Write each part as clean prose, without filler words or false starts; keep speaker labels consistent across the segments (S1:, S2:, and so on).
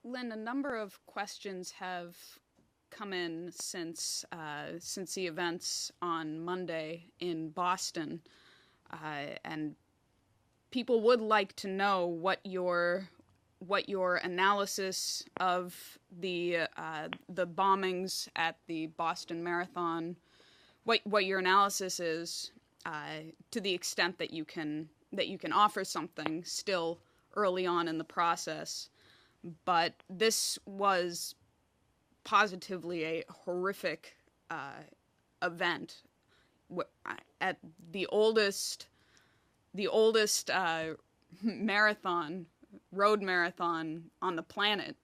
S1: Lynn, a number of questions have come in since the events on Monday in Boston, and people would like to know what your analysis of the bombings at the Boston Marathon, what your analysis is, to the extent that you can offer something still early on in the process. But this was positively a horrific event at the oldest marathon, road marathon on the planet,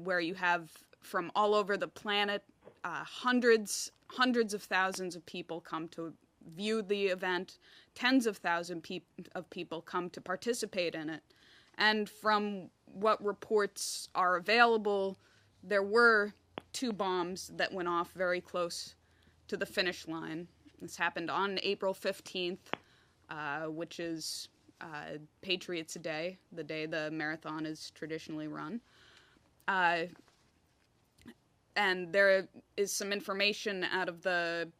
S1: where you have from all over the planet hundreds of thousands of people come to view the event, tens of thousands of people come to participate in it. And from what reports are available, there were 2 bombs that went off very close to the finish line. This happened on April 15th, which is Patriots Day, the day the marathon is traditionally run. And there is some information out of the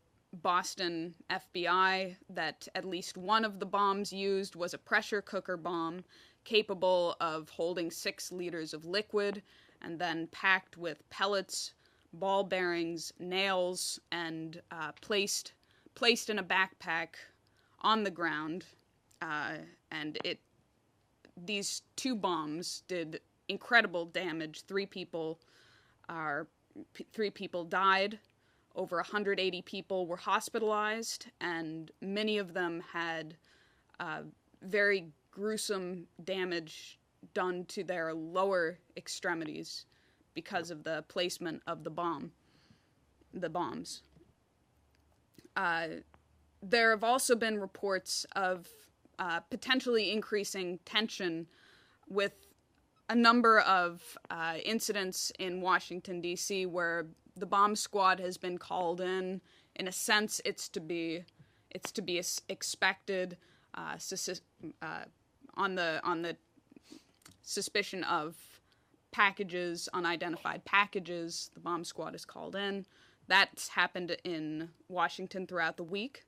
S1: Boston FBI that at least one of the bombs used was a pressure cooker bomb capable of holding 6 liters of liquid and then packed with pellets, ball bearings, nails, and placed in a backpack on the ground. And these 2 bombs did incredible damage. 3 people died. Over 180 people were hospitalized, and many of them had very gruesome damage done to their lower extremities because of the placement of the bombs. There have also been reports of potentially increasing tension with a number of incidents in Washington, D.C., where the bomb squad has been called in. In a sense, it's to be expected on the suspicion of unidentified packages. The bomb squad is called in. That's happened in Washington throughout the week.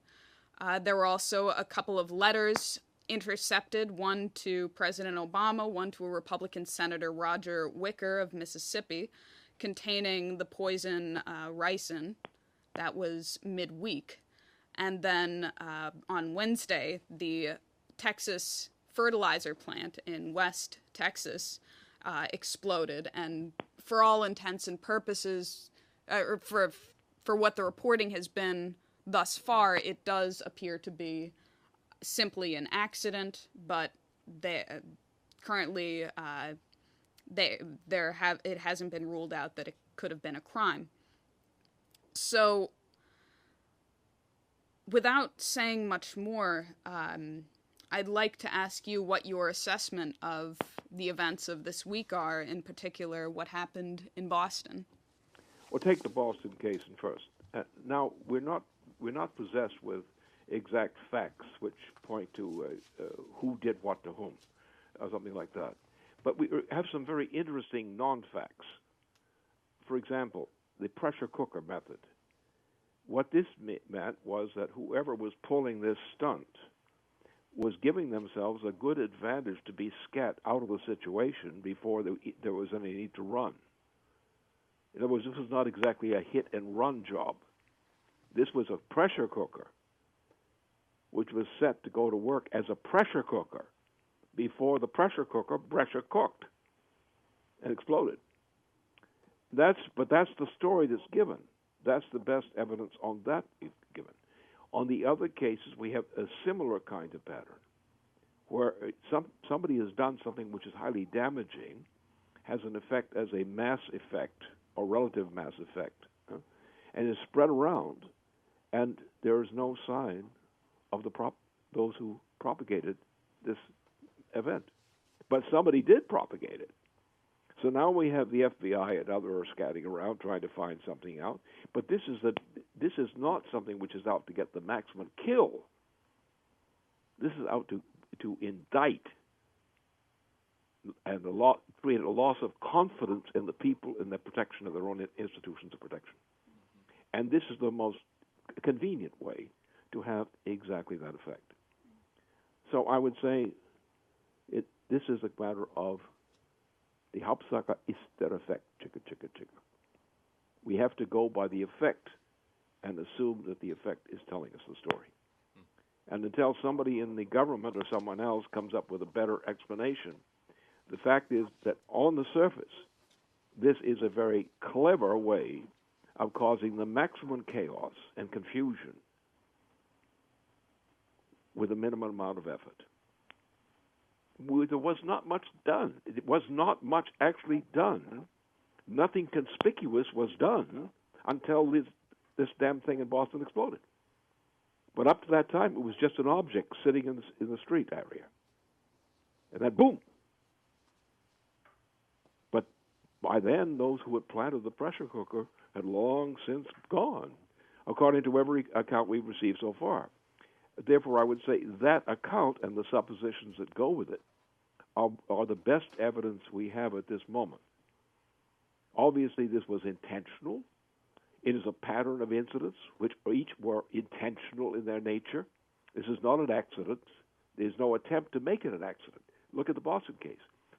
S1: There were also a couple of letters intercepted, one to President Obama, one to a Republican Senator Roger Wicker of Mississippi, containing the poison ricin. That was midweek. And then on Wednesday, the Texas fertilizer plant in West Texas exploded. And for all intents and purposes, for what the reporting has been thus far, it does appear to be simply an accident, but currently it hasn't been ruled out that it could have been a crime. So, without saying much more, I'd like to ask you what your assessment of the events of this week are, in particular what happened in Boston.
S2: Well, take the Boston case first. Now, we're not possessed with exact facts which point to who did what to whom, or something like that. But we have some very interesting non-facts. For example, the pressure cooker method. What this meant was that whoever was pulling this stunt was giving themselves a good advantage to be scat out of the situation before there was any need to run. In other words, this was not exactly a hit-and-run job. This was a pressure cooker, which was set to go to work as a pressure cooker before the pressure cooker pressure cooked and exploded. But that's the story that's given. That's the best evidence on that given. On the other cases, we have a similar kind of pattern, where somebody has done something which is highly damaging, has an effect as a mass effect or relative mass effect, and is spread around, and there is no sign of those who propagated this event. But somebody did propagate it. So now we have the FBI and others scatting around trying to find something out. But this is not something which is out to get the maximum kill. This is out to indict and created a loss of confidence in the people in the protection of their own institutions of protection. And this is the most convenient way to have exactly that effect. So I would say this is a matter of the Hauptsache ist der Effekt, chicka, chicka, chicka. We have to go by the effect and assume that the effect is telling us the story. And until somebody in the government or someone else comes up with a better explanation, the fact is that on the surface, this is a very clever way of causing the maximum chaos and confusion with a minimum amount of effort. There was not much done. It was not much actually done. Nothing conspicuous was done until this damn thing in Boston exploded. But up to that time, it was just an object sitting in the street area. And then, boom. But by then, those who had planted the pressure cooker had long since gone, according to every account we've received so far. Therefore, I would say that account and the suppositions that go with it are the best evidence we have at this moment. Obviously, this was intentional. It is a pattern of incidents which each were intentional in their nature. This is not an accident. There's no attempt to make it an accident. Look at the Boston case.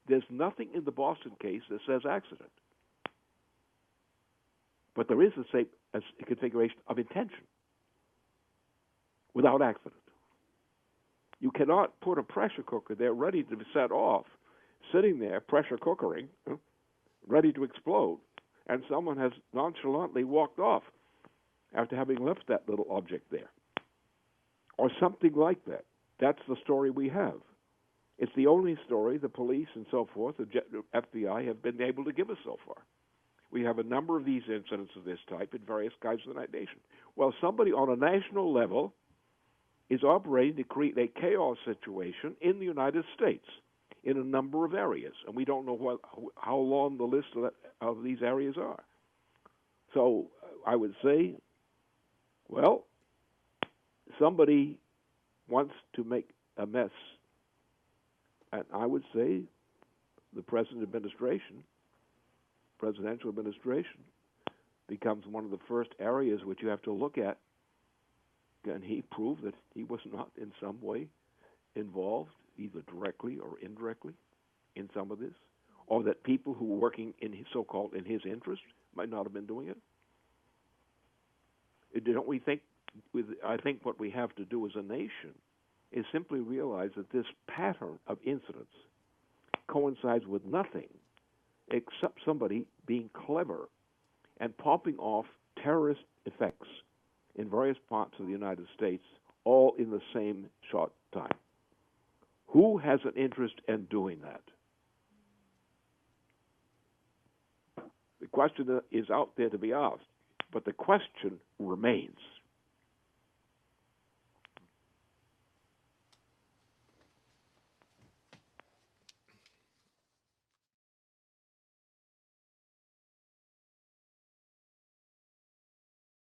S2: There's nothing in the Boston case that says accident. But there is a configuration of intention without accident. You cannot put a pressure cooker there ready to be set off, sitting there pressure cookering, ready to explode, and someone has nonchalantly walked off after having left that little object there. Or something like that. That's the story we have. It's the only story the police and so forth, the FBI, have been able to give us so far. We have a number of these incidents of this type in various kinds of the nation. Well, somebody on a national level is operating to create a chaos situation in the United States in a number of areas, and we don't know how long the list of these areas are. So I would say, well, somebody wants to make a mess, and I would say the presidential administration becomes one of the first areas which you have to look at. And he proved that he was not in some way involved, either directly or indirectly, in some of this, or that people who were working in his so-called in his interest might not have been doing it. Don't we think? I think what we have to do as a nation is simply realize that this pattern of incidents coincides with nothing except somebody being clever and popping off terrorist effects in various parts of the United States, all in the same short time. Who has an interest in doing that? The question is out there to be asked, but the question remains.